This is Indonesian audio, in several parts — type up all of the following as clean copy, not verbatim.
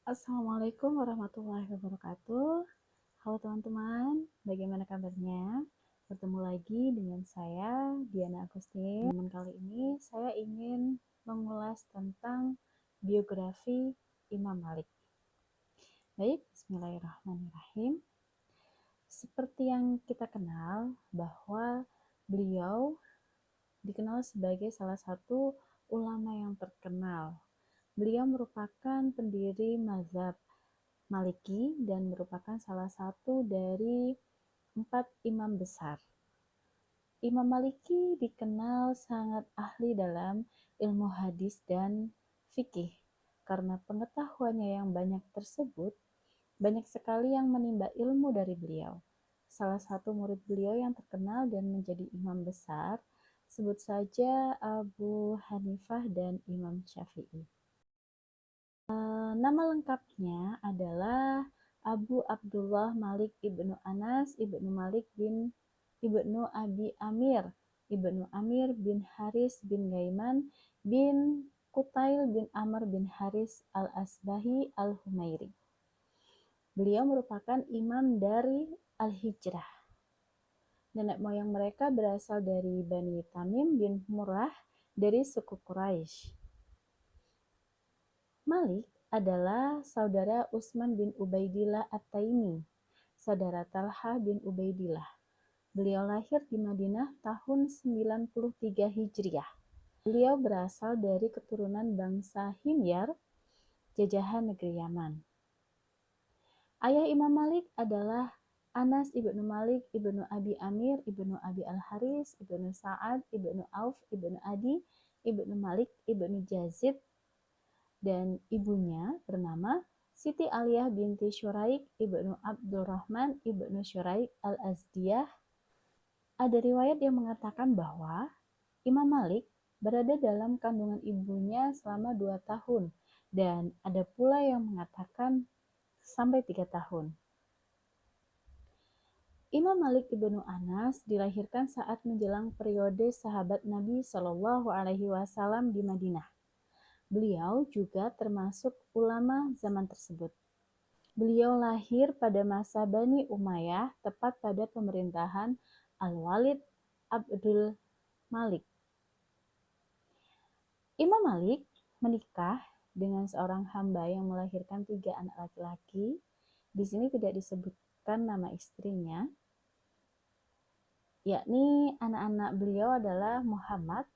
Assalamualaikum warahmatullahi wabarakatuh. Halo teman-teman, bagaimana kabarnya? Bertemu lagi dengan saya, Diana Agustin. Kali ini saya ingin mengulas tentang biografi Imam Malik. Baik, bismillahirrahmanirrahim. Seperti yang kita kenal bahwa beliau dikenal sebagai salah satu ulama yang terkenal. Beliau merupakan pendiri mazhab Maliki dan merupakan salah satu dari 4 imam besar. Imam Maliki dikenal sangat ahli dalam ilmu hadis dan fikih. Karena pengetahuannya yang banyak tersebut, banyak sekali yang menimba ilmu dari beliau. Salah satu murid beliau yang terkenal dan menjadi imam besar, sebut saja Abu Hanifah dan Imam Syafi'i. Nama lengkapnya adalah Abu Abdullah Malik ibnu Anas ibnu Malik bin ibnu Abi Amir ibnu Amir bin Haris bin Gaiman bin Kutail bin Amr bin Haris al-Asbahi al-Humairi. Beliau merupakan imam dari Al-Hijrah. Nenek moyang mereka berasal dari Bani Tamim bin Murrah dari suku Quraisy. Malik adalah saudara Utsman bin Ubaidillah At-Taimi, saudara Talha bin Ubaidillah. Beliau lahir di Madinah tahun 93 Hijriah. Beliau berasal dari keturunan bangsa Himyar, jajahan negeri Yaman. Ayah Imam Malik adalah Anas ibnu Malik ibnu Abi Amir ibnu Abi Al-Haris ibnu Sa'ad ibnu Auf ibnu Adi ibnu Malik ibnu Jazid, dan ibunya bernama Siti Aliyah binti Syuraik ibnu Abdurrahman ibnu Syuraik al-Azdiyah. Ada riwayat yang mengatakan bahwa Imam Malik berada dalam kandungan ibunya selama 2 tahun, dan ada pula yang mengatakan sampai 3 tahun. Imam Malik ibnu Anas dilahirkan saat menjelang periode sahabat Nabi Shallallahu Alaihi Wasallam di Madinah. Beliau juga termasuk ulama zaman tersebut. Beliau lahir pada masa Bani Umayyah, tepat pada pemerintahan Al-Walid Abdul Malik. Imam Malik menikah dengan seorang hamba yang melahirkan 3 anak laki-laki. Di sini tidak disebutkan nama istrinya, yakni anak-anak beliau adalah Muhammad,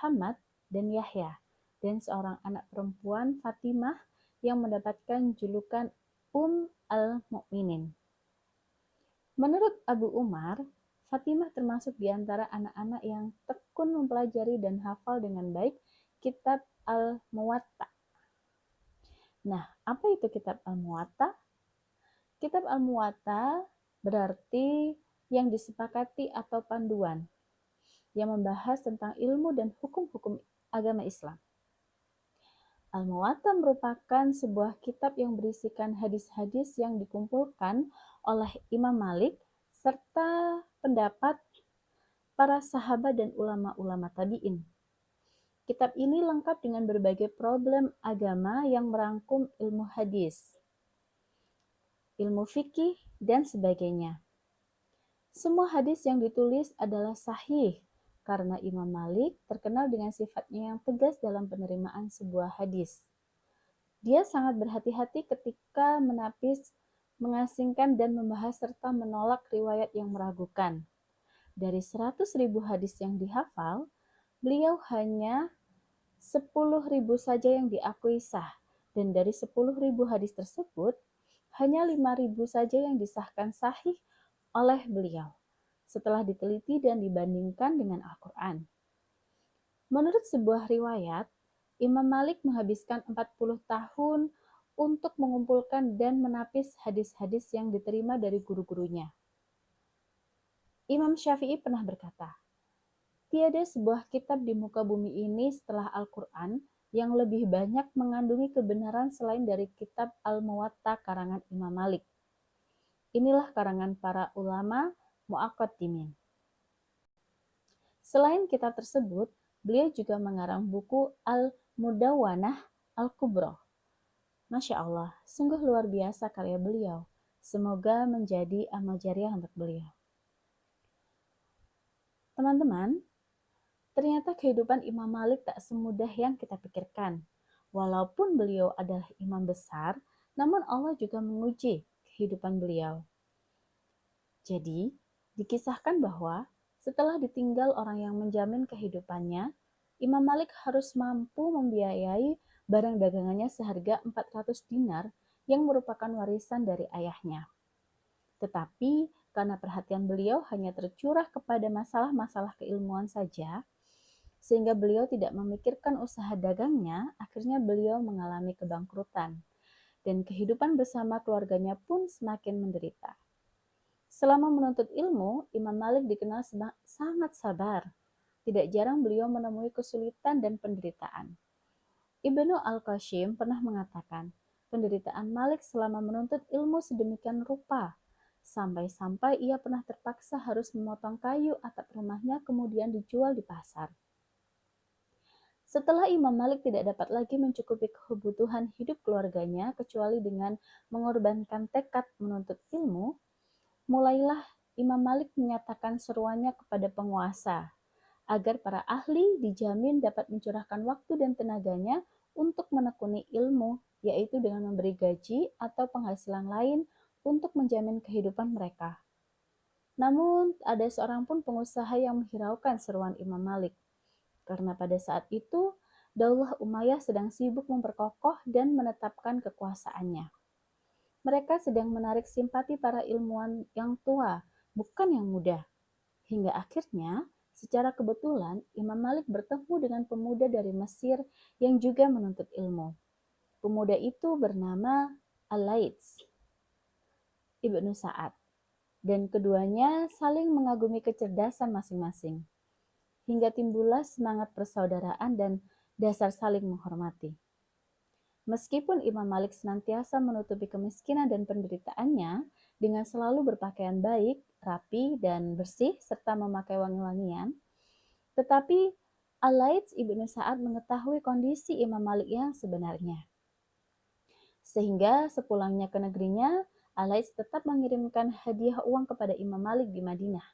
Hamad, dan Yahya, dan seorang anak perempuan Fatimah yang mendapatkan julukan al-Mu'minin. Menurut Abu Umar, Fatimah termasuk di antara anak-anak yang tekun mempelajari dan hafal dengan baik kitab Al-Muwatta. Nah, apa itu kitab Al-Muwatta? Kitab Al-Muwatta berarti yang disepakati atau panduan yang membahas tentang ilmu dan hukum-hukum agama Islam. Al-Muwatta merupakan sebuah kitab yang berisikan hadis-hadis yang dikumpulkan oleh Imam Malik serta pendapat para sahabat dan ulama-ulama tabi'in. Kitab ini lengkap dengan berbagai problem agama yang merangkum ilmu hadis, ilmu fikih, dan sebagainya. Semua hadis yang ditulis adalah sahih, karena Imam Malik terkenal dengan sifatnya yang tegas dalam penerimaan sebuah hadis. Dia sangat berhati-hati ketika menapis, mengasingkan, dan membahas serta menolak riwayat yang meragukan. Dari 100.000 hadis yang dihafal, beliau hanya 10.000 saja yang diakui sah, dan dari 10.000 hadis tersebut, hanya 5.000 saja yang disahkan sahih oleh beliau setelah diteliti dan dibandingkan dengan Al-Quran. Menurut sebuah riwayat, Imam Malik menghabiskan 40 tahun untuk mengumpulkan dan menapis hadis-hadis yang diterima dari guru-gurunya. Imam Syafi'i pernah berkata, "Tiada sebuah kitab di muka bumi ini setelah Al-Quran yang lebih banyak mengandungi kebenaran selain dari kitab Al-Muwatta karangan Imam Malik." Inilah karangan para ulama mu'aqaddimin. Selain kitab tersebut, beliau juga mengarang buku Al-Mudawwanah Al-Kubra. Masya Allah, sungguh luar biasa karya beliau. Semoga menjadi amal jariah untuk beliau. Teman-teman, ternyata kehidupan Imam Malik tak semudah yang kita pikirkan. Walaupun beliau adalah imam besar, namun Allah juga menguji kehidupan beliau. Jadi, dikisahkan bahwa setelah ditinggal orang yang menjamin kehidupannya, Imam Malik harus mampu membiayai barang dagangannya seharga 400 dinar yang merupakan warisan dari ayahnya. Tetapi karena perhatian beliau hanya tercurah kepada masalah-masalah keilmuan saja, sehingga beliau tidak memikirkan usaha dagangnya, akhirnya beliau mengalami kebangkrutan. Dan kehidupan bersama keluarganya pun semakin menderita. Selama menuntut ilmu, Imam Malik dikenal sangat sabar. Tidak jarang beliau menemui kesulitan dan penderitaan. Ibnu Al-Qasim pernah mengatakan, penderitaan Malik selama menuntut ilmu sedemikian rupa, sampai-sampai ia pernah terpaksa harus memotong kayu atap rumahnya kemudian dijual di pasar. Setelah Imam Malik tidak dapat lagi mencukupi kebutuhan hidup keluarganya kecuali dengan mengorbankan tekad menuntut ilmu, mulailah Imam Malik menyatakan seruannya kepada penguasa agar para ahli dijamin dapat mencurahkan waktu dan tenaganya untuk menekuni ilmu, yaitu dengan memberi gaji atau penghasilan lain untuk menjamin kehidupan mereka. Namun, ada seorang pun pengusaha yang menghiraukan seruan Imam Malik. Karena pada saat itu, Daulah Umayyah sedang sibuk memperkokoh dan menetapkan kekuasaannya. Mereka sedang menarik simpati para ilmuwan yang tua, bukan yang muda. Hingga akhirnya, secara kebetulan, Imam Malik bertemu dengan pemuda dari Mesir yang juga menuntut ilmu. Pemuda itu bernama Al-Laits Ibnu Sa'ad, dan keduanya saling mengagumi kecerdasan masing-masing. Hingga timbullah semangat persaudaraan dan dasar saling menghormati. Meskipun Imam Malik senantiasa menutupi kemiskinan dan penderitaannya dengan selalu berpakaian baik, rapi, dan bersih, serta memakai wangi-wangian, tetapi Al-Laits Ibnu Sa'ad mengetahui kondisi Imam Malik yang sebenarnya. Sehingga sepulangnya ke negerinya, Al-Laits tetap mengirimkan hadiah uang kepada Imam Malik di Madinah.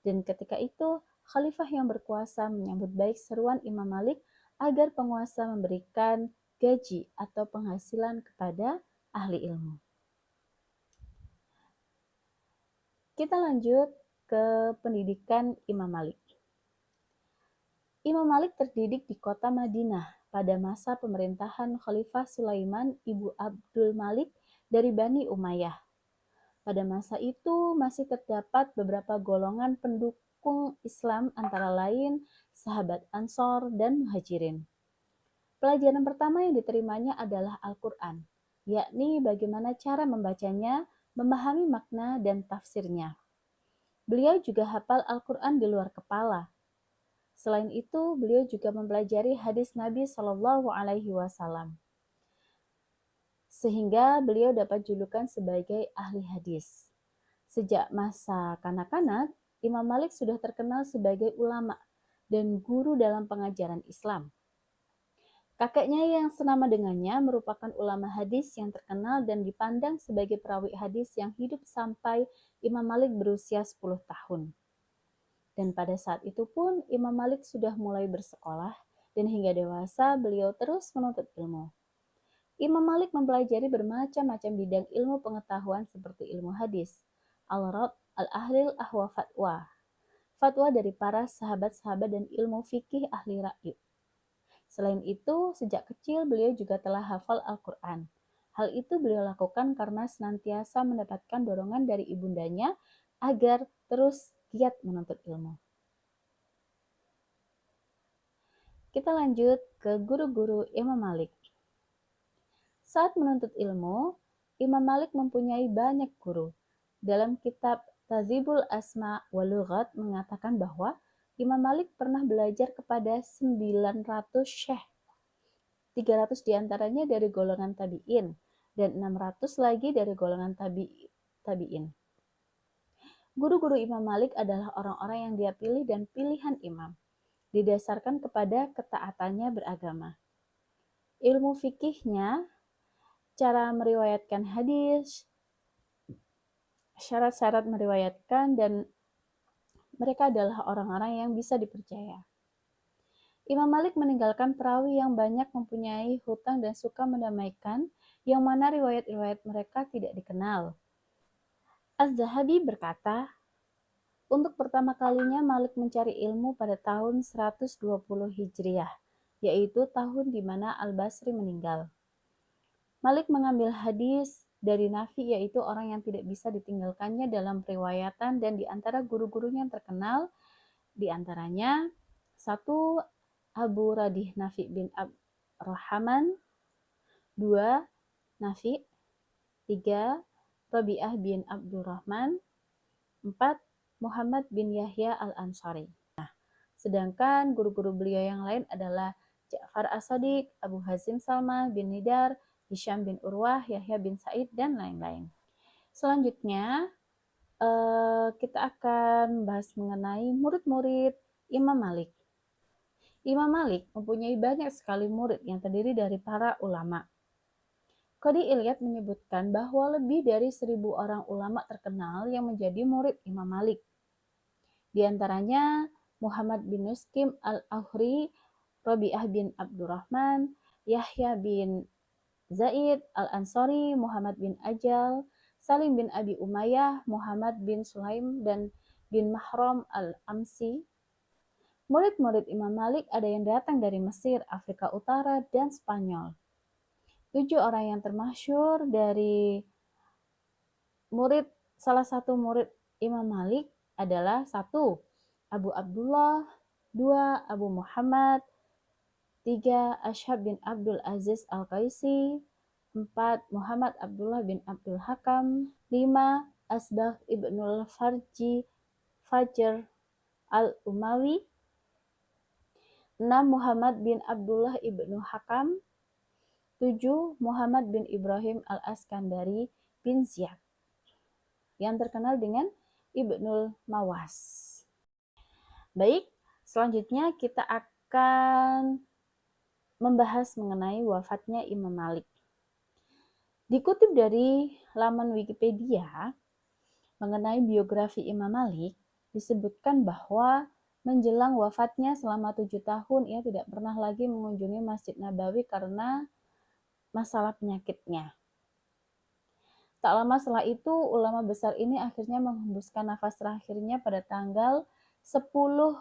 Dan ketika itu, khalifah yang berkuasa menyambut baik seruan Imam Malik agar penguasa memberikan gaji atau penghasilan kepada ahli ilmu. Kita lanjut ke pendidikan Imam Malik. Imam Malik terdidik di kota Madinah pada masa pemerintahan Khalifah Sulaiman Ibu Abdul Malik dari Bani Umayyah. Pada masa itu masih terdapat beberapa golongan pendukung Islam antara lain sahabat Ansor dan Muhajirin. Pelajaran pertama yang diterimanya adalah Al-Quran, yakni bagaimana cara membacanya, memahami makna dan tafsirnya. Beliau juga hafal Al-Quran di luar kepala. Selain itu, beliau juga mempelajari hadis Nabi Shallallahu Alaihi Wasallam, sehingga beliau dapat julukan sebagai ahli hadis. Sejak masa kanak-kanak, Imam Malik sudah terkenal sebagai ulama dan guru dalam pengajaran Islam. Kakeknya yang senama dengannya merupakan ulama hadis yang terkenal dan dipandang sebagai perawi hadis yang hidup sampai Imam Malik berusia 10 tahun. Dan pada saat itu pun Imam Malik sudah mulai bersekolah dan hingga dewasa beliau terus menuntut ilmu. Imam Malik mempelajari bermacam-macam bidang ilmu pengetahuan seperti ilmu hadis, al-rad, al-ahlil, ahwa fatwa, fatwa dari para sahabat-sahabat dan ilmu fikih ahli ra'yu. Selain itu, sejak kecil beliau juga telah hafal Al-Quran. Hal itu beliau lakukan karena senantiasa mendapatkan dorongan dari ibundanya agar terus giat menuntut ilmu. Kita lanjut ke guru-guru Imam Malik. Saat menuntut ilmu, Imam Malik mempunyai banyak guru. Dalam kitab Tazibul Asma wa Lughat mengatakan bahwa Imam Malik pernah belajar kepada 900 syekh. 300 diantaranya dari golongan tabi'in dan 600 lagi dari golongan tabi'in. Guru-guru Imam Malik adalah orang-orang yang dia pilih dan pilihan imam, didasarkan kepada ketaatannya beragama. Ilmu fikihnya cara meriwayatkan hadis, syarat-syarat meriwayatkan, dan mereka adalah orang-orang yang bisa dipercaya. Imam Malik meninggalkan perawi yang banyak mempunyai hutang dan suka mendamaikan, yang mana riwayat-riwayat mereka tidak dikenal. Az-Zahabi berkata, untuk pertama kalinya Malik mencari ilmu pada tahun 120 Hijriah, yaitu tahun di mana Al-Basri meninggal. Malik mengambil hadis dari Nafi, yaitu orang yang tidak bisa ditinggalkannya dalam periwayatan, dan di antara guru-gurunya yang terkenal, di antaranya 1. Abu Radih Nafi bin Abdurrahman, 2. Nafi, 3. Rabi'ah bin Abdurrahman, 4. Muhammad bin Yahya al-Ansari. Sedangkan guru-guru beliau yang lain adalah Ja'far as-Sadiq, Abu Hazim Salmah bin Nidar, Hisham bin Urwah, Yahya bin Sa'id, dan lain-lain. Selanjutnya, kita akan bahas mengenai murid-murid Imam Malik. Imam Malik mempunyai banyak sekali murid yang terdiri dari para ulama. Qadi Iyad menyebutkan bahwa lebih dari 1.000 orang ulama terkenal yang menjadi murid Imam Malik. Di antaranya Muhammad bin Muskim al-Auhri, Rabi'ah bin Abdurrahman, Yahya bin Zaid al-Ansari, Muhammad bin Ajal, Salim bin Abi Umayyah, Muhammad bin Sulaim, dan bin Mahram al-Amsi. Murid-murid Imam Malik ada yang datang dari Mesir, Afrika Utara, dan Spanyol. 7 orang yang termasyhur dari salah satu murid Imam Malik adalah 1. Abu Abdullah, 2. Abu Muhammad, 3. Ashab bin Abdul Aziz Al-Qaisi, 4. Muhammad Abdullah bin Abdul Hakam, 5. Asbagh ibnul Fajr al-Umawi, 6. Muhammad bin Abdullah ibnu Hakam, 7. Muhammad bin Ibrahim al-Askandari bin Ziyad, yang terkenal dengan Ibnul Mawas. Baik, selanjutnya kita akan membahas mengenai wafatnya Imam Malik. Dikutip dari laman Wikipedia mengenai biografi Imam Malik, disebutkan bahwa menjelang wafatnya selama 7 tahun ia tidak pernah lagi mengunjungi Masjid Nabawi karena masalah penyakitnya. Tak lama setelah itu, ulama besar ini akhirnya menghembuskan nafas terakhirnya pada tanggal 10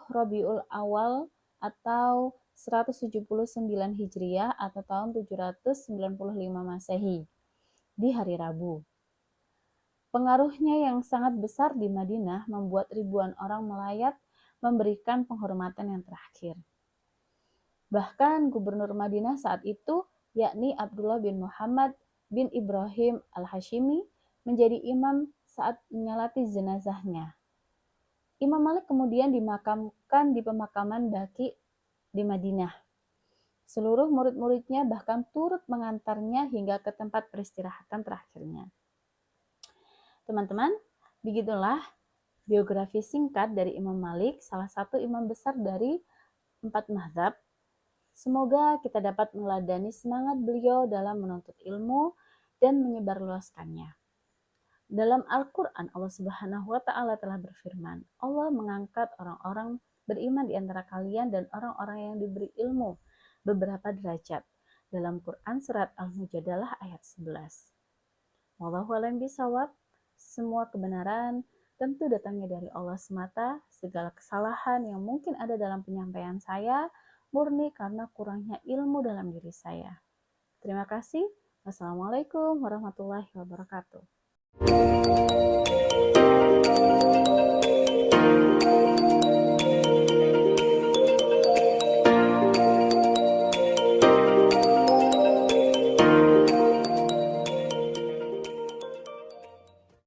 Rabiul Awal atau 179 Hijriah atau tahun 795 Masehi di hari Rabu. Pengaruhnya yang sangat besar di Madinah membuat ribuan orang melayat memberikan penghormatan yang terakhir. Bahkan gubernur Madinah saat itu, yakni Abdullah bin Muhammad bin Ibrahim al-Hashimi, menjadi imam saat menyolati jenazahnya. Imam Malik kemudian dimakamkan di pemakaman Baqi di Madinah. Seluruh murid-muridnya bahkan turut mengantarnya hingga ke tempat peristirahatan terakhirnya. Teman-teman, begitulah biografi singkat dari Imam Malik, salah satu imam besar dari 4 mazhab. Semoga kita dapat meneladani semangat beliau dalam menuntut ilmu dan menyebarluaskannya. Dalam Al-Quran, Allah Subhanahu wa Ta'ala telah berfirman, Allah mengangkat orang-orang beriman di antara kalian dan orang-orang yang diberi ilmu beberapa derajat. Dalam Quran surat Al-Mujadalah ayat 11. Wallahu a'lam bishawab. Semua kebenaran tentu datangnya dari Allah semata. Segala kesalahan yang mungkin ada dalam penyampaian saya murni karena kurangnya ilmu dalam diri saya. Terima kasih. Wassalamualaikum warahmatullahi wabarakatuh.